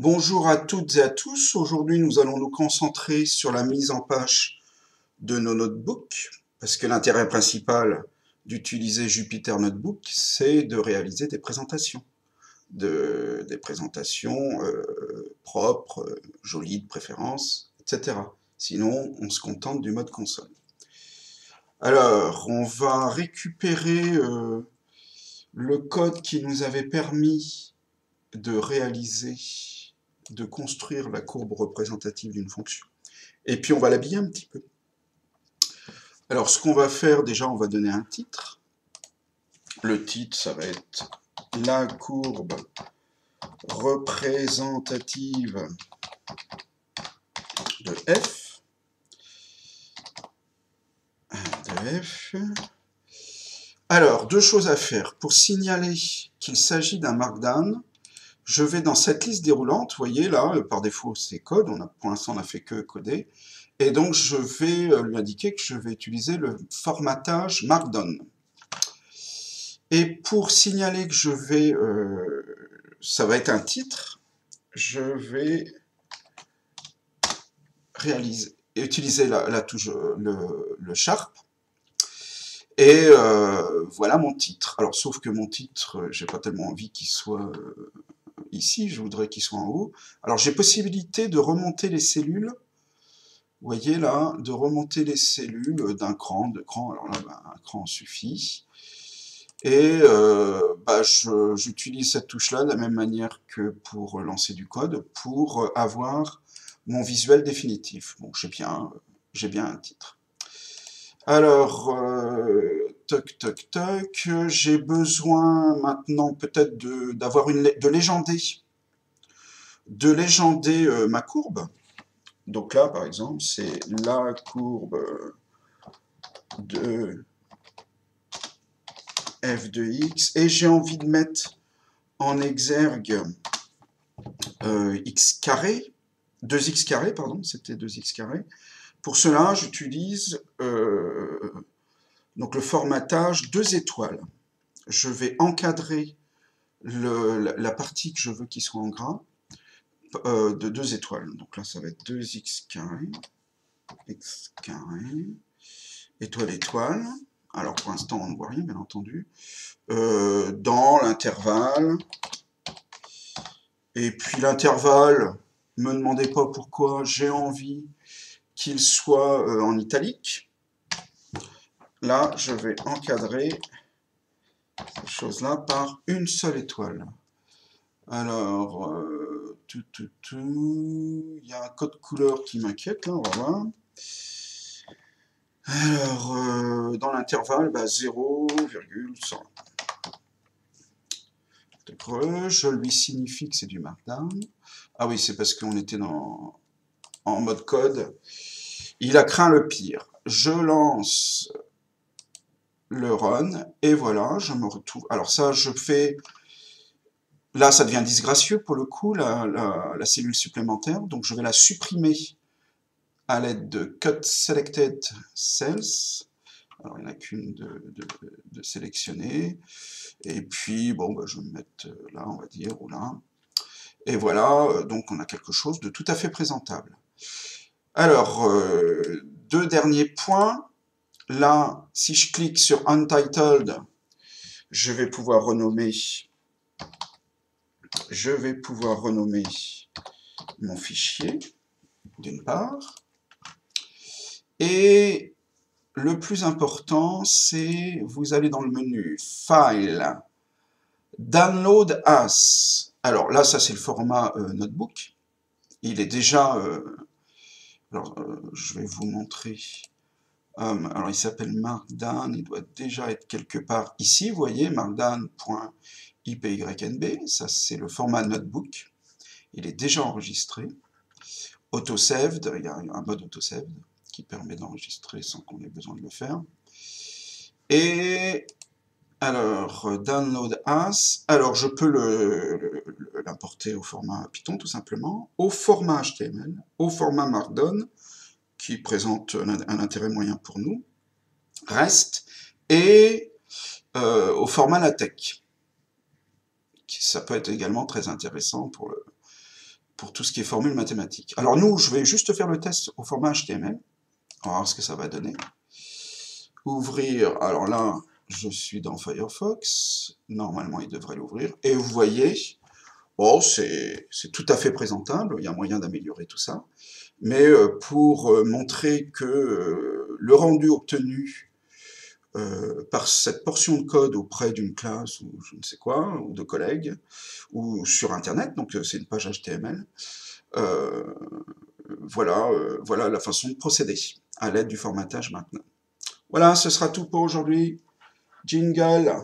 Bonjour à toutes et à tous. Aujourd'hui, nous allons nous concentrer sur la mise en page de nos notebooks, parce que l'intérêt principal d'utiliser Jupyter Notebook, c'est de réaliser des présentations. Des présentations propres, jolies de préférence, etc. Sinon, on se contente du mode console. Alors, on va récupérer le code qui nous avait permis de réaliser, de construire la courbe représentative d'une fonction. Et puis on va l'habiller un petit peu. Alors ce qu'on va faire, déjà on va donner un titre. Le titre, ça va être la courbe représentative de f. Alors, deux choses à faire. Pour signaler qu'il s'agit d'un markdown, je vais dans cette liste déroulante, vous voyez là, par défaut c'est code, pour l'instant on n'a fait que coder, et donc je vais lui indiquer que je vais utiliser le formatage Markdown. Et pour signaler que je vais, ça va être un titre, je vais utiliser la touche, le Sharp, et voilà mon titre. Alors sauf que mon titre, j'ai pas tellement envie qu'il soit ici, je voudrais qu'il soit en haut. Alors j'ai possibilité de remonter les cellules, vous voyez là, de remonter les cellules d'un cran, deux crans, alors là un cran suffit. Et j'utilise cette touche-là de la même manière que pour lancer du code, pour avoir mon visuel définitif. Bon, j'ai bien un titre. Alors, toc, toc, toc, j'ai besoin maintenant peut-être de légender ma courbe. Donc là, par exemple, c'est la courbe de f de x, et j'ai envie de mettre en exergue x carré, 2x carré, pardon, c'était 2x carré. Pour cela, j'utilise donc le formatage 2 étoiles. Je vais encadrer la partie que je veux qu'il soit en gras de 2 étoiles. Donc là, ça va être 2x carré, x carré, étoile, étoile. Alors pour l'instant, on ne voit rien, bien entendu. Dans l'intervalle. Et puis l'intervalle, ne me demandez pas pourquoi, j'ai envie qu'il soit en italique. Là, je vais encadrer ces choses-là par une seule étoile. Alors, il y a un code couleur qui m'inquiète, là, on va voir. Alors, dans l'intervalle, 0,100. Je lui signifie que c'est du markdown. Ah oui, c'est parce qu'on était en mode code. Il a craint le pire. Je lance le run, et voilà, je me retrouve. Alors ça, je fais... Là, ça devient disgracieux pour le coup, la cellule supplémentaire. Donc je vais la supprimer à l'aide de Cut Selected Cells. Alors, il n'y en a qu'une de sélectionner. Et puis, bon, je vais me mettre là, on va dire, ou là. Et voilà, donc on a quelque chose de tout à fait présentable. Alors, deux derniers points. Là, si je clique sur Untitled, je vais pouvoir renommer mon fichier, d'une part. Et le plus important, c'est, vous allez dans le menu File, Download As. Alors là, ça c'est le format Notebook. Il est déjà... je vais vous montrer. Alors il s'appelle Markdown, il doit déjà être quelque part ici, vous voyez, markdown.ipynb, ça c'est le format Notebook. Il est déjà enregistré. Autosaved, il y a un mode autosaved qui permet d'enregistrer sans qu'on ait besoin de le faire. Et alors, download as, alors je peux l'importer au format Python tout simplement, au format HTML, au format Markdown, qui présente un intérêt moyen pour nous, REST, et au format LaTeX. Ça peut être également très intéressant pour pour tout ce qui est formule mathématique. Alors nous, je vais juste faire le test au format HTML. On va voir ce que ça va donner. Ouvrir, alors là, je suis dans Firefox. Normalement, il devrait l'ouvrir. Et vous voyez, bon, c'est tout à fait présentable. Il y a moyen d'améliorer tout ça. Mais pour montrer que le rendu obtenu par cette portion de code auprès d'une classe ou je ne sais quoi, ou de collègues, ou sur Internet, donc c'est une page HTML, voilà la façon de procéder à l'aide du formatage maintenant. Voilà, ce sera tout pour aujourd'hui. Jingle!